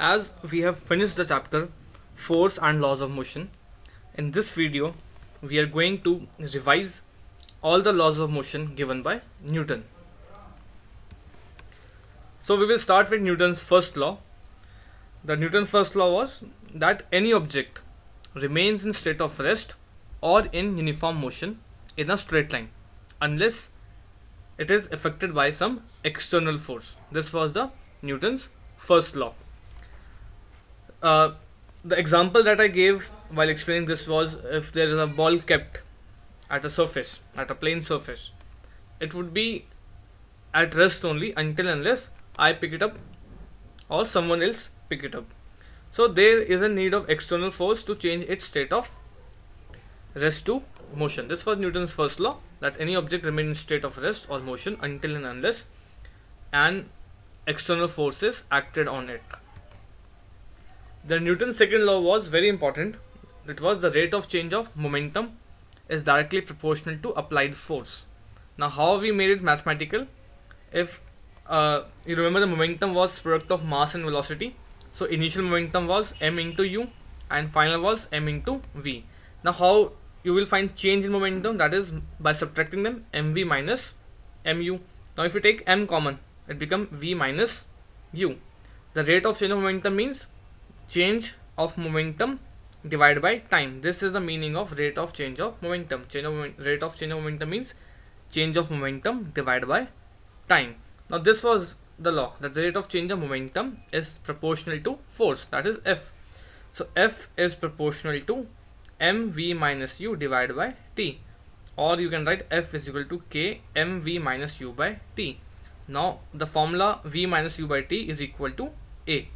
As we have finished the chapter Force and Laws of Motion, in this video we are going to revise all the laws of motion given by Newton. So we will start with Newton's first law. The Newton's first law was that any object remains in state of rest or in uniform motion in a straight line unless it is affected by some external force. This was the Newton's first law. The example that I gave while explaining this was if there is a ball kept at a surface, at a plane surface, it would be at rest only until unless I pick it up or someone else pick it up. So there is a need of external force to change its state of rest to motion. This was Newton's first law, that any object remains in state of rest or motion until and unless an external force is acted on it. The Newton's second law was very important. It was the rate of change of momentum is directly proportional to applied force. Now how we made it mathematical? If you remember, the momentum was product of mass and velocity. So initial momentum was m into u and final was m into v. Now how you will find change in momentum? That is by subtracting them, mv minus mu. Now if you take m common, it becomes v minus u. The rate of change of momentum means change of momentum divided by time. This is the meaning of rate of change of momentum. Rate of change of momentum means change of momentum divided by time. Now this was the law, that the rate of change of momentum is proportional to force, that is F. So F is proportional to mv minus u divided by t, or you can write F is equal to k mv minus u by t. Now the formula v minus u by t is equal to a.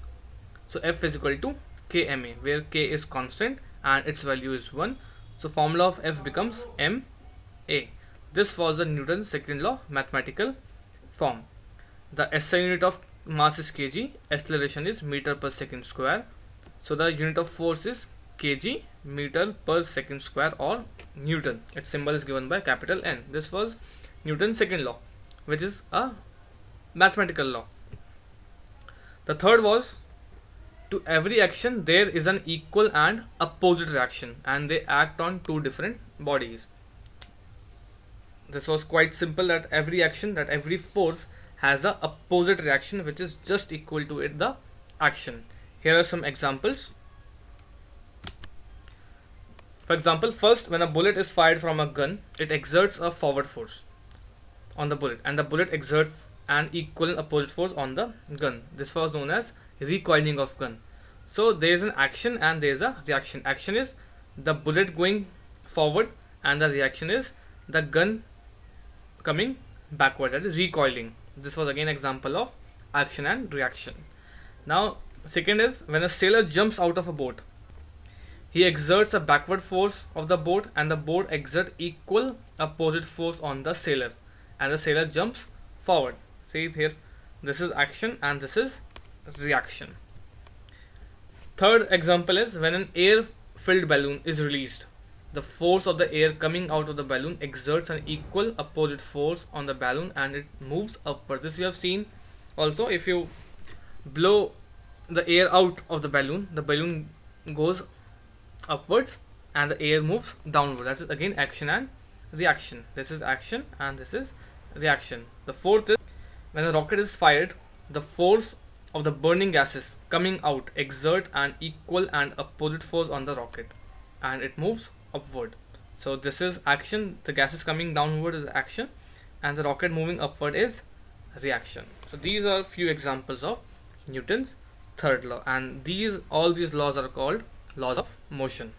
So F is equal to kma, where k is constant and its value is 1. So formula of F becomes ma. This was the Newton's second law mathematical form. The SI unit of mass is kg, acceleration is meter per second square. So the unit of force is kg meter per second square, or Newton. Its symbol is given by capital N. This was Newton's second law, which is a mathematical law. The third was, to every action there is an equal and opposite reaction, and they act on two different bodies. This was quite simple, that every action, that every force has a opposite reaction which is just equal to it, the action. Here are some examples. For example, first, when a bullet is fired from a gun, it exerts a forward force on the bullet, and the bullet exerts an equal and opposite force on the gun. This was known as recoiling of gun. So there is an action and there is a reaction. Action is the bullet going forward, and the reaction is the gun coming backward, that is recoiling. This was again example of action and reaction. Now second is, when a sailor jumps out of a boat, he exerts a backward force of the boat, and the boat exerts equal opposite force on the sailor, and the sailor jumps forward. See it here, this is action and this is reaction. Third example is, when an air filled balloon is released, the force of the air coming out of the balloon exerts an equal opposite force on the balloon and it moves upward. This you have seen also. If you blow the air out of the balloon goes upwards and the air moves downward. That is again action and reaction. This is action and this is reaction. The fourth is, when a rocket is fired, the force of the burning gases coming out exert an equal and opposite force on the rocket and it moves upward. So this is action. The gases coming downward is action, and the rocket moving upward is reaction. So these are few examples of Newton's third law, and all these laws are called laws of motion.